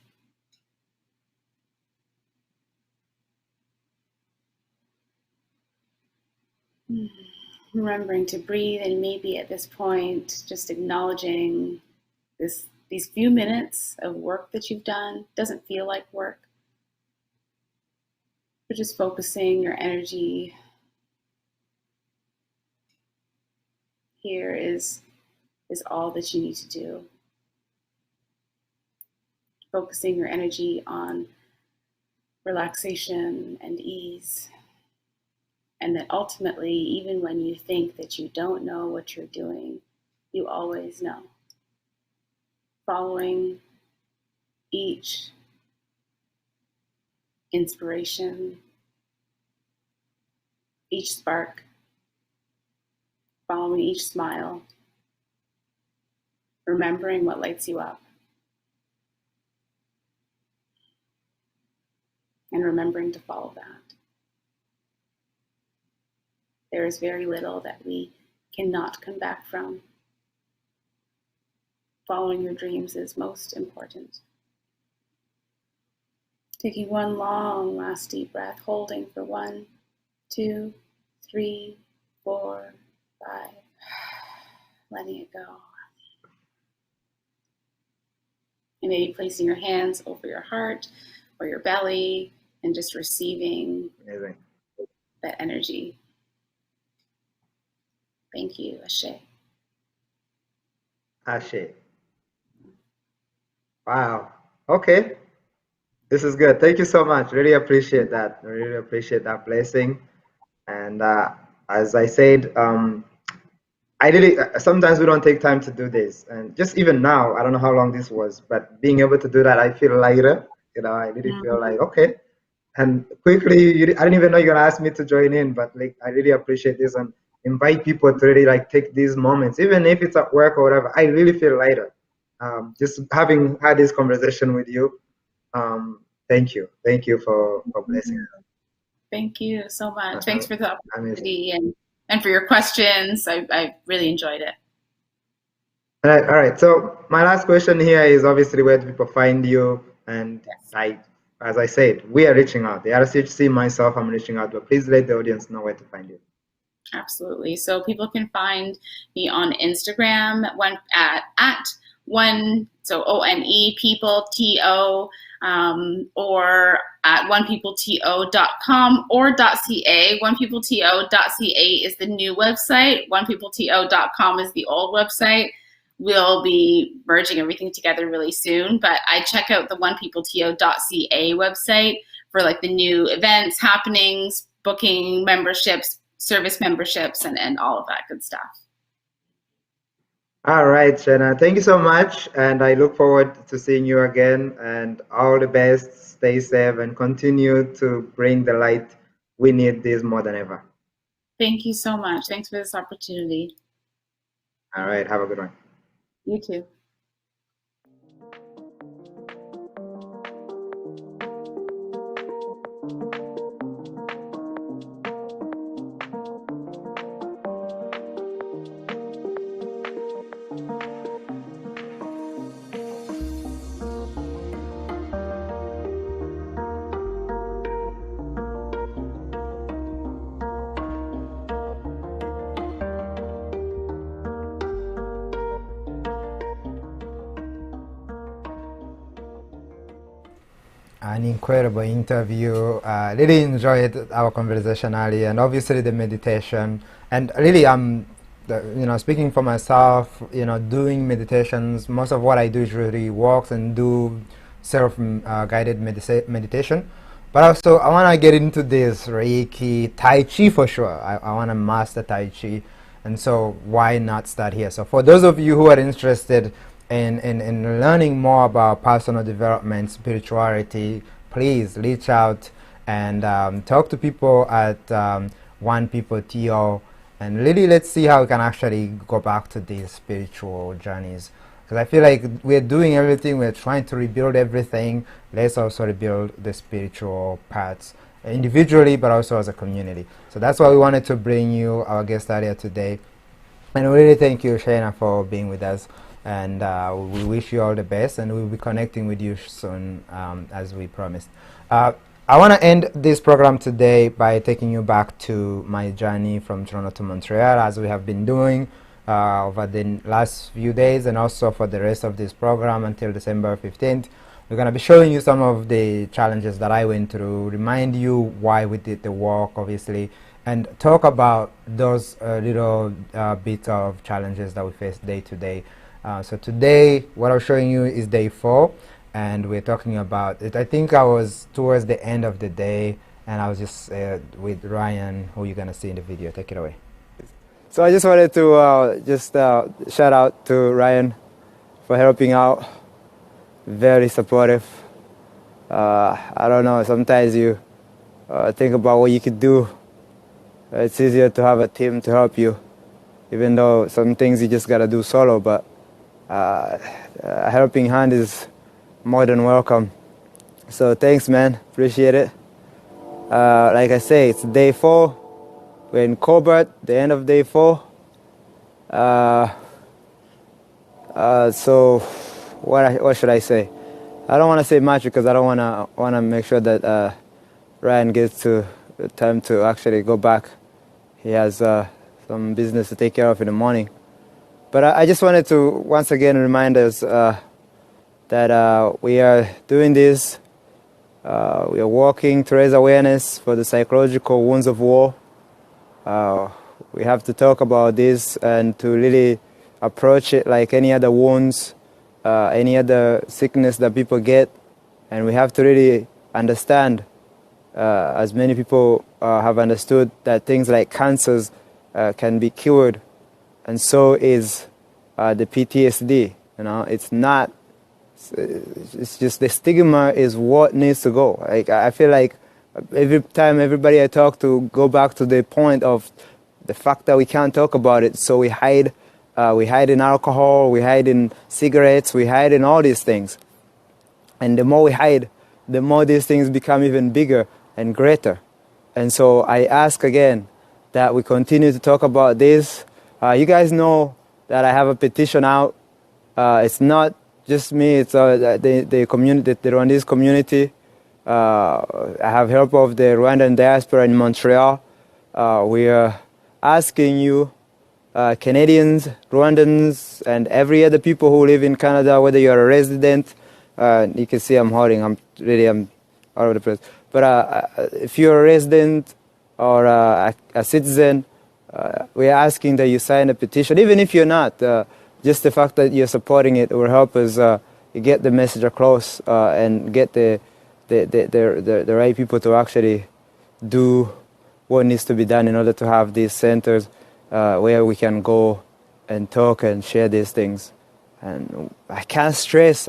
Remembering to breathe, and maybe at this point, just acknowledging these few minutes of work that you've done. Doesn't feel like work. We're just focusing your energy here is all that you need to do. Focusing your energy on relaxation and ease. And that ultimately, even when you think that you don't know what you're doing, you always know. Following each inspiration, each spark, following each smile, remembering what lights you up, and remembering to follow that. There is very little that we cannot come back from. Following your dreams is most important. Taking one long last deep breath, holding for 1, 2, 3, 4, 5, letting it go. And maybe placing your hands over your heart or your belly and just receiving that energy. Thank you, Ashe. Ashe. Wow. Okay. This is good. Thank you so much. Really appreciate that. I really appreciate that blessing. And as I said, I really sometimes we don't take time to do this, and just even now, I don't know how long this was, but being able to do that, I feel lighter. I really feel like okay. And quickly, I didn't even know you're gonna ask me to join in, but like I really appreciate this and invite people to really like take these moments, even if it's at work or whatever. I really feel lighter. Just having had this conversation with you. Thank you for blessing us. Thank you so much. Thanks for the opportunity and for your questions. I really enjoyed it. All right. So my last question here is obviously where do people find you? And yes. As I said, we are reaching out. The RCHC, myself, I'm reaching out, but please let the audience know where to find you. Absolutely. So people can find me on Instagram at one, so ONE people TO, or at onepeopleto.com or .ca. Onepeopleto.ca is the new website. Onepeopleto.com is the old website. We'll be merging everything together really soon, but I check out the onepeopleto.ca website for like the new events, happenings, booking memberships, service memberships, and all of that good stuff. All right, Sheena, thank you so much, and I look forward to seeing you again, and all the best. Stay safe and continue to bring the light. We need this more than ever. Thank you so much. Thanks for this opportunity. All right, have a good one. You too. An incredible interview. Really enjoyed our conversation earlier, and obviously the meditation. And really, speaking for myself, doing meditations. Most of what I do is really walks and do self-guided meditation. But also, I want to get into this Reiki, Tai Chi for sure. I want to master Tai Chi, and so why not start here? So for those of you who are interested in learning more about personal development, spirituality, please reach out and talk to people at One People TO, and really let's see how we can actually go back to these spiritual journeys. Because I feel like we're doing everything, we're trying to rebuild everything. Let's also rebuild the spiritual parts individually, but also as a community. So that's why we wanted to bring you our guest earlier today. And we really thank you, Sheena, for being with us. And we wish you all the best, and we'll be connecting with you soon, as we promised. I want to end this program today by taking you back to my journey from Toronto to Montreal, as we have been doing over the last few days, and also for the rest of this program until December 15th. We're going to be showing you some of the challenges that I went through, remind you why we did the work, obviously, and talk about those little bits of challenges that we face day to day. So today, what I'm showing you is day 4, and we're talking about it. I think I was towards the end of the day, and I was just with Ryan, who you're going to see in the video. Take it away. So I just wanted to shout out to Ryan for helping out. Very supportive. I don't know, sometimes you think about what you could do. It's easier to have a team to help you, even though some things you just gotta do solo, but a helping hand is more than welcome. So thanks, man, appreciate it. Like I say, it's day 4. We're in Cobart, the end of day 4. So what should I say? I don't want to say much because I don't want to make sure that Ryan gets to time to actually go back. He has some business to take care of in the morning. But I just wanted to once again remind us that we are doing this. We are working to raise awareness for the psychological wounds of war. We have to talk about this and to really approach it like any other wounds, any other sickness that people get. And we have to really understand, as many people have understood, that things like cancers can be cured. And so is the PTSD. You know, it's not. It's just the stigma is what needs to go. Like I feel like every time everybody I talk to go back to the point of the fact that we can't talk about it, so we hide in alcohol, we hide in cigarettes, we hide in all these things. And the more we hide, the more these things become even bigger and greater. And so I ask again that we continue to talk about this. You guys know that I have a petition out. It's not just me, it's the community, the Rwandese community. I have help of the Rwandan diaspora in Montreal. We are asking you, Canadians, Rwandans, and every other people who live in Canada, whether you're a resident, you can see I'm holding, I'm all over the place. But if you're a resident or a citizen, we're asking that you sign a petition, even if you're not. Just the fact that you're supporting it will help us get the message across and get the right people to actually do what needs to be done in order to have these centers where we can go and talk and share these things. And I can't stress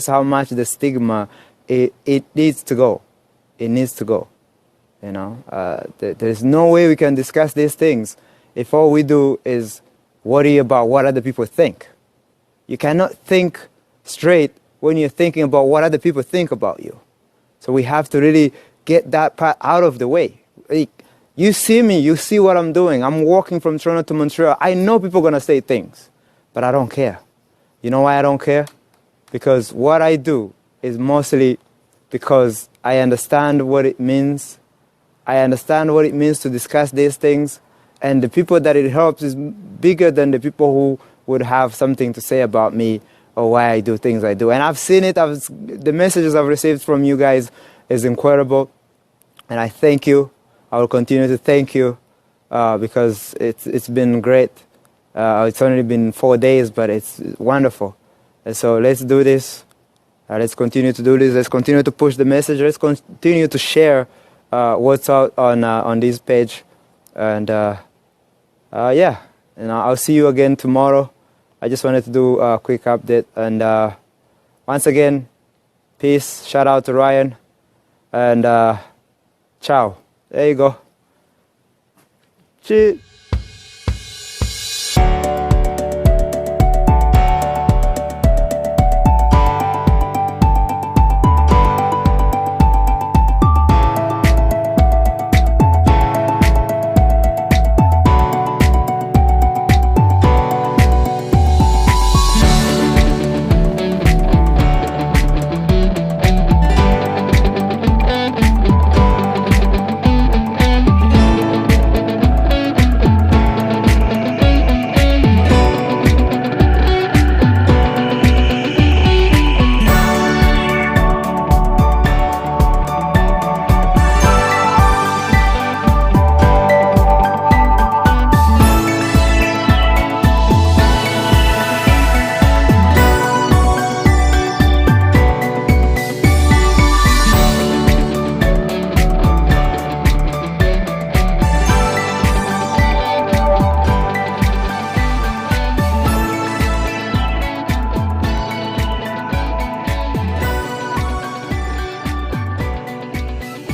how much the stigma, it needs to go. It needs to go. You know, there's no way we can discuss these things if all we do is worry about what other people think. You cannot think straight when you're thinking about what other people think about you. So we have to really get that part out of the way. Like, you see me, you see what I'm doing. I'm walking from Toronto to Montreal. I know people are going to say things, but I don't care. You know why I don't care? Because what I do is mostly because I understand what it means. I understand what it means to discuss these things. And the people that it helps is bigger than the people who would have something to say about me or why I do things I do. And I've seen it. The messages I've received from you guys is incredible. And I thank you. I will continue to thank you because it's been great. It's only been 4 days, but it's wonderful. And so let's do this. Let's continue to do this. Let's continue to push the message. Let's continue to share what's out on this page. And yeah, I'll see you again tomorrow. I just wanted to do a quick update. And once again, peace. Shout out to Ryan. And ciao. There you go. Cheers.